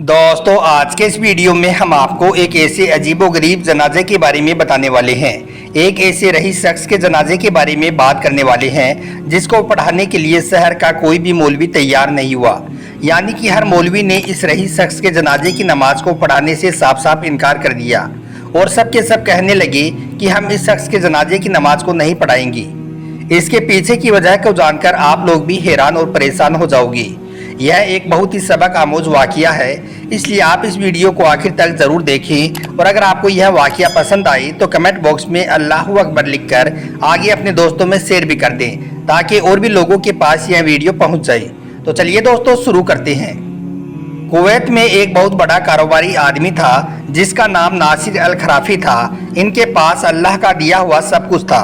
दोस्तों आज के इस वीडियो में हम आपको एक ऐसे अजीबोगरीब जनाजे के बारे में बताने वाले हैं। एक ऐसे रईस शख्स के जनाजे के बारे में बात करने वाले हैं जिसको पढ़ाने के लिए शहर का कोई भी मौलवी तैयार नहीं हुआ। यानी कि हर मौलवी ने इस रईस शख्स के जनाजे की नमाज को पढ़ाने से साफ साफ इनकार कर दिया और सब के सब कहने लगे कि हम इस शख्स के जनाजे की नमाज को नहीं पढ़ाएंगे। इसके पीछे की वजह को जानकर आप लोग भी हैरान और परेशान हो जाओगे। यह एक बहुत ही सबक आमोज वाक़या है, इसलिए आप इस वीडियो को आखिर तक ज़रूर देखें और अगर आपको यह वाक़या पसंद आए तो कमेंट बॉक्स में अल्लाहू अकबर लिखकर आगे अपने दोस्तों में शेयर भी कर दें ताकि और भी लोगों के पास यह वीडियो पहुंच जाए। तो चलिए दोस्तों शुरू करते हैं। कुवैत में एक बहुत बड़ा कारोबारी आदमी था जिसका नाम नासिर अल खराफी था। इनके पास अल्लाह का दिया हुआ सब कुछ था।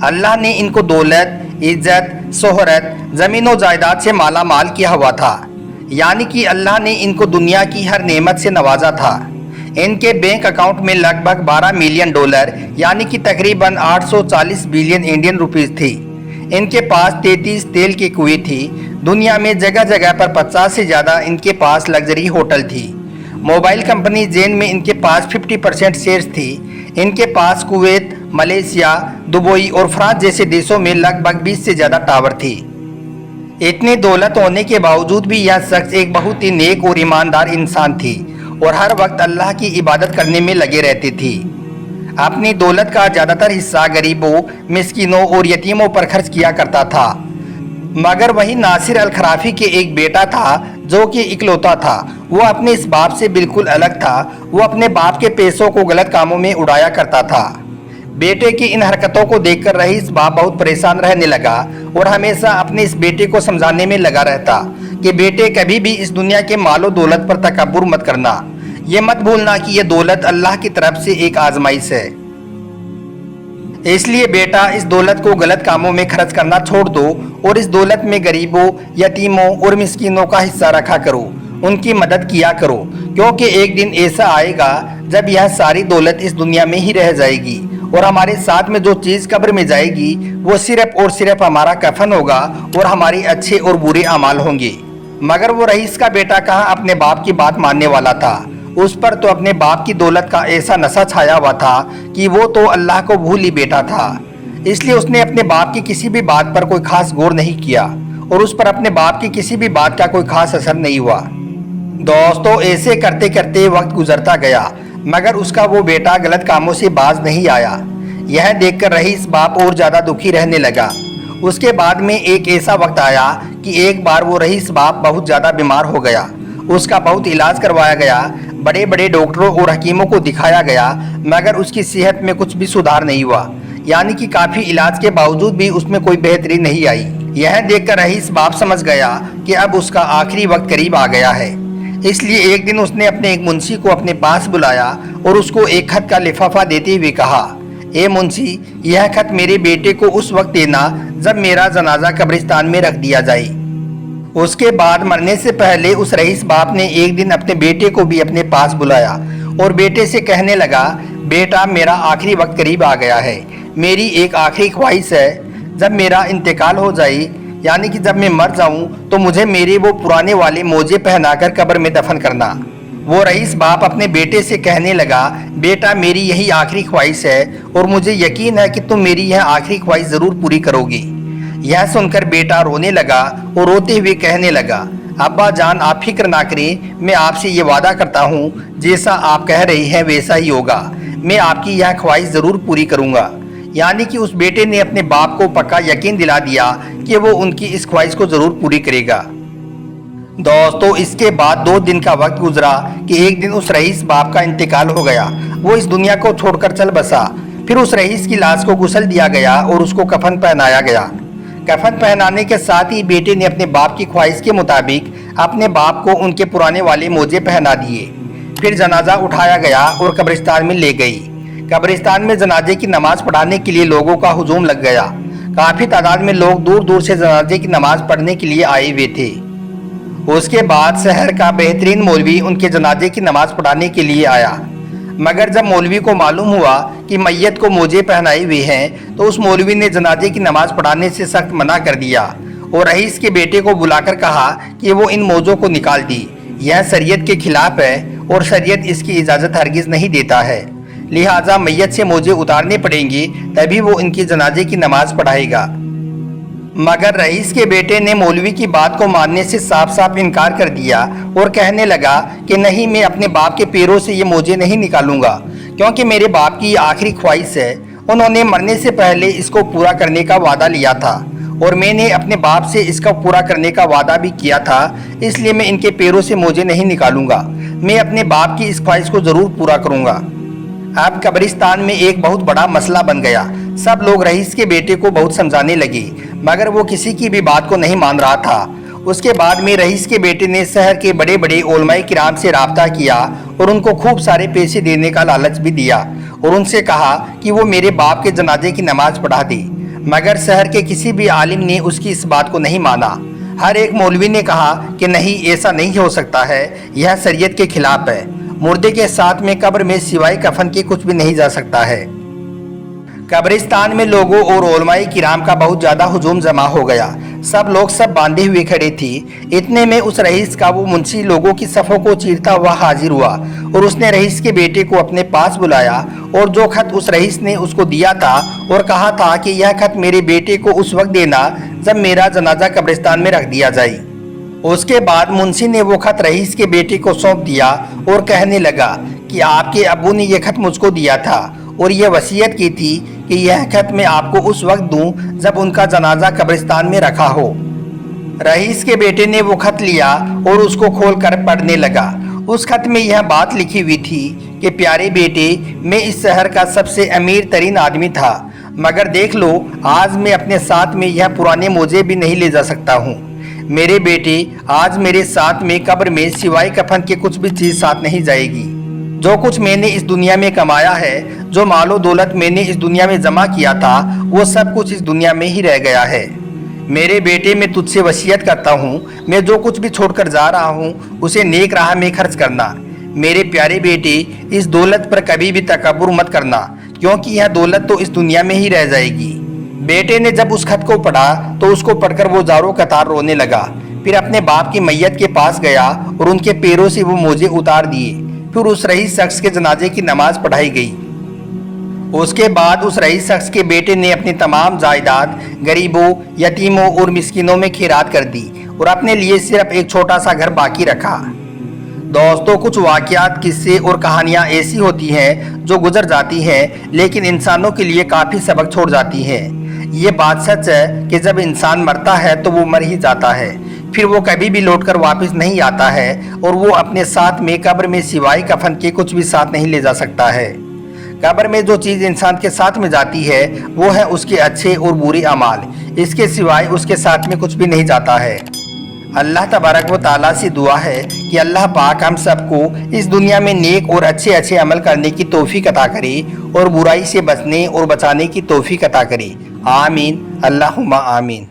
अल्लाह ने इनको दौलत, इज्जत, शोहरत, ज़मीन और जायदाद से माला माल किया हुआ था। यानी कि अल्लाह ने इनको दुनिया की हर नेमत से नवाजा था। इनके बैंक अकाउंट में लगभग 12 मिलियन डॉलर यानी कि तकरीबन 840 बिलियन इंडियन रुपीस थी। इनके पास 33 तेल की कुएं थी। दुनिया में जगह जगह पर 50 से ज़्यादा इनके पास लग्जरी होटल थी। मोबाइल कंपनी जेन में इनके पास 50% शेयर्स थी। इनके पास कुवैत, मलेशिया, दुबई और फ्रांस जैसे देशों में लगभग 20 से ज़्यादा टावर थी। इतनी दौलत होने के बावजूद भी यह शख्स एक बहुत ही नेक और ईमानदार इंसान थी और हर वक्त अल्लाह की इबादत करने में लगे रहती थी। अपनी दौलत का ज़्यादातर हिस्सा गरीबों, मिस्किनों और यतीमों पर खर्च किया करता था। मगर वही नासिर अल खराफी के एक बेटा था जो कि इकलौता था। वो अपने इस बाप से बिल्कुल अलग था। वो अपने बाप के पैसों को गलत कामों में उड़ाया करता था। बेटे की इन हरकतों को देखकर रईस बाप बहुत परेशान रहने लगा और हमेशा अपने इस बेटे को समझाने में लगा रहता कि बेटे कभी भी इस दुनिया के मालो दौलत पर तकब्बुर मत करना। ये मत भूलना कि यह दौलत अल्लाह की तरफ से एक आजमाइश है। इसलिए बेटा इस दौलत को गलत कामों में खर्च करना छोड़ दो और इस दौलत में गरीबों, यतीमों और मिस्किनों का हिस्सा रखा करो, उनकी मदद किया करो, क्योंकि एक दिन ऐसा आएगा जब यह सारी दौलत इस दुनिया में ही रह जाएगी और हमारे साथ में जो चीज़ कब्र में जाएगी वो सिर्फ और सिर्फ हमारा कफन होगा और हमारे अच्छे और बुरे अमाल होंगे। मगर वो रईस का बेटा कहाँ अपने बाप की बात मानने वाला था। उस पर तो अपने बाप की दौलत का ऐसा नशा छाया हुआ था कि वो तो अल्लाह को भूल ही बैठा था। इसलिए उसने अपने बाप की किसी भी बात पर कोई खास गौर नहीं किया और उस पर अपने बाप की किसी भी बात का कोई खास असर नहीं हुआ। दोस्तों ऐसे करते करते वक्त गुजरता गया मगर उसका वो बेटा गलत कामों से बाज नहीं आया। यह देखकर रईस बाप और ज़्यादा दुखी रहने लगा। उसके बाद में एक ऐसा वक्त आया कि एक बार वो रईस बाप बहुत ज़्यादा बीमार हो गया। उसका बहुत इलाज करवाया गया, बड़े बड़े डॉक्टरों और हकीमों को दिखाया गया मगर उसकी सेहत में कुछ भी सुधार नहीं हुआ। यानी कि काफ़ी इलाज के बावजूद भी उसमें कोई बेहतरी नहीं आई। यह देखकर रईस बाप समझ गया कि अब उसका आखिरी वक्त करीब आ गया है। इसलिए एक दिन उसने अपने एक मुंशी को अपने पास बुलाया और उसको एक खत का लिफाफा देते हुए कहा, ए मुंशी, यह खत मेरे बेटे को उस वक्त देना जब मेरा जनाजा कब्रिस्तान में रख दिया जाए। उसके बाद मरने से पहले उस रईस बाप ने एक दिन अपने बेटे को भी अपने पास बुलाया और बेटे से कहने लगा, बेटा मेरा आखिरी वक्त करीब आ गया है। मेरी एक आखिरी ख्वाहिश है, जब मेरा इंतकाल हो जाए यानी कि जब मैं मर जाऊं तो मुझे मेरे वो पुराने वाले मोजे पहनाकर कब्र में दफन करना। वो रईस बाप अपने बेटे से कहने लगा, बेटा मेरी यही आखिरी ख्वाहिश है और मुझे यकीन है कि तुम मेरी यह आखिरी ख्वाहिश ज़रूर पूरी करोगे। यह सुनकर बेटा रोने लगा और रोते हुए कहने लगा, अब्बा जान आप फिक्र ना करें, मैं आपसे ये वादा करता हूँ जैसा आप कह रही हैं वैसा ही होगा। मैं आपकी यह ख्वाहिश ज़रूर पूरी करूँगा। यानी कि उस बेटे ने अपने बाप को पक्का यकीन दिला दिया कि वो उनकी इस ख्वाहिश को ज़रूर पूरी करेगा। दोस्तों इसके बाद 2 दिन का वक्त गुजरा कि एक दिन उस रईस बाप का इंतकाल हो गया। वो इस दुनिया को छोड़कर चल बसा। फिर उस रईस की लाश को गुसल दिया गया और उसको कफन पहनाया गया। कफन पहनाने के साथ ही बेटे ने अपने बाप की ख्वाहिश के मुताबिक अपने बाप को उनके पुराने वाले मोजे पहना दिए। फिर जनाजा उठाया गया और कब्रिस्तान में ले गई। कब्रिस्तान में जनाजे की नमाज पढ़ाने के लिए लोगों का हुजूम लग गया। काफ़ी तादाद में लोग दूर दूर से जनाजे की नमाज पढ़ने के लिए आए हुए थे। उसके बाद शहर का बेहतरीन मौलवी उनके जनाजे की नमाज पढ़ाने के लिए आया। मगर जब मौलवी को मालूम हुआ कि मैयत को मोजे पहनाए हुए हैं तो उस मौलवी ने जनाजे की नमाज पढ़ाने से सख्त मना कर दिया और रईस के बेटे को बुलाकर कहा कि वो इन मोजों को निकाल दी। यह शरीयत के खिलाफ है और शरीयत इसकी इजाज़त हरगिज़ नहीं देता है। लिहाजा मैयत से मोजे उतारने पड़ेंगे, तभी वो इनकी जनाजे की नमाज पढ़ाएगा। मगर रईस के बेटे ने मौलवी की बात को मानने से साफ साफ इनकार कर दिया और कहने लगा कि नहीं, मैं अपने बाप के पैरों से ये मोजे नहीं निकालूंगा, क्योंकि मेरे बाप की आखिरी ख्वाहिश है। उन्होंने मरने से पहले इसको पूरा करने का वादा लिया था और मैंने अपने बाप से इसका पूरा करने का वादा भी किया था, इसलिए मैं इनके पैरों से मोजे नहीं निकालूंगा। मैं अपने बाप की इस ख्वाहिश को ज़रूर पूरा करूंगा। अब कब्रिस्तान में एक बहुत बड़ा मसला बन गया। सब लोग रईस के बेटे को बहुत समझाने लगे, मगर वो किसी की भी बात को नहीं मान रहा था। उसके बाद में रईस के बेटे ने शहर के बड़े बड़े उलमाए किराम से राब्ता किया और उनको खूब सारे पैसे देने का लालच भी दिया और उनसे कहा कि वो मेरे बाप के जनाजे की नमाज पढ़ा दे। मगर शहर के किसी भी आलिम ने उसकी इस बात को नहीं माना। हर एक मौलवी ने कहा कि नहीं, ऐसा नहीं हो सकता है, यह शरीयत के खिलाफ है। मुर्दे के साथ में कब्र में सिवाय कफन के कुछ भी नहीं जा सकता है। कब्रिस्तान में लोगों और उलमाए किराम का बहुत ज़्यादा हुजूम जमा हो गया। सब लोग सब बांधे हुए खड़े थे। इतने में उस रईस का वो मुंशी लोगों की सफ़ों को चीरता हुआ हाजिर हुआ और उसने रईस के बेटे को अपने पास बुलाया और जो खत उस रईस ने उसको दिया था और कहा था कि यह खत मेरे बेटे को उस वक्त देना जब मेरा जनाजा कब्रिस्तान में रख दिया जाए। उसके बाद मुंशी ने वो खत रईस के बेटे को सौंप दिया और कहने लगा कि आपके अब्बू ने यह खत मुझको दिया था और यह वसीयत की थी कि यह खत मैं आपको उस वक्त दूं जब उनका जनाजा कब्रिस्तान में रखा हो। रईस के बेटे ने वो खत लिया और उसको खोलकर पढ़ने लगा। उस खत में यह बात लिखी हुई थी कि प्यारे बेटे, मैं इस शहर का सबसे अमीर तरीन आदमी था, मगर देख लो आज मैं अपने साथ में यह पुराने मोजे भी नहीं ले जा सकता हूँ। मेरे बेटे, आज मेरे साथ में कब्र में सिवाय कफन के कुछ भी चीज़ साथ नहीं जाएगी। जो कुछ मैंने इस दुनिया में कमाया है, जो मालो दौलत मैंने इस दुनिया में जमा किया था, वो सब कुछ इस दुनिया में ही रह गया है। मेरे बेटे, मैं तुझसे वसीयत करता हूँ, मैं जो कुछ भी छोड़कर जा रहा हूँ उसे नेक राह में खर्च करना। मेरे प्यारे बेटे, इस दौलत पर कभी भी तकब्बुर मत करना, क्योंकि यह दौलत तो इस दुनिया में ही रह जाएगी। बेटे ने जब उस खत को पढ़ा तो उसको पढ़कर वो जारो कतार रोने लगा। फिर अपने बाप की मैयत के पास गया और उनके पैरों से वो मोजे उतार दिए। फिर उस रईस शख्स के जनाजे की नमाज पढ़ाई गई। उसके बाद उस रईस शख्स के बेटे ने अपनी तमाम जायदाद गरीबों, यतीमों और मिस्किनों में खैरात कर दी और अपने लिए सिर्फ एक छोटा सा घर बाकी रखा। दोस्तों, कुछ वाक़यात, किस्से और कहानियाँ ऐसी होती हैं जो गुजर जाती हैं, लेकिन इंसानों के लिए काफ़ी सबक छोड़ जाती हैं। ये बात सच है कि जब इंसान मरता है तो वो मर ही जाता है, फिर वो कभी भी लौटकर वापस नहीं आता है और वो अपने साथ में कब्र में सिवाय कफन के कुछ भी साथ नहीं ले जा सकता है। कब्र में जो चीज़ इंसान के साथ में जाती है वो है उसके अच्छे और बुरे अमाल, इसके सिवाय उसके साथ में कुछ भी नहीं जाता है। अल्लाह तबारक व ताला से दुआ है कि अल्लाह पाक हम सबको इस दुनिया में नेक और अच्छे अच्छे अमल करने की तौफीक अता करे और बुराई से बचने और बचाने की तौफीक अता करे। आमीन, अल्लाहुम्मा आमीन।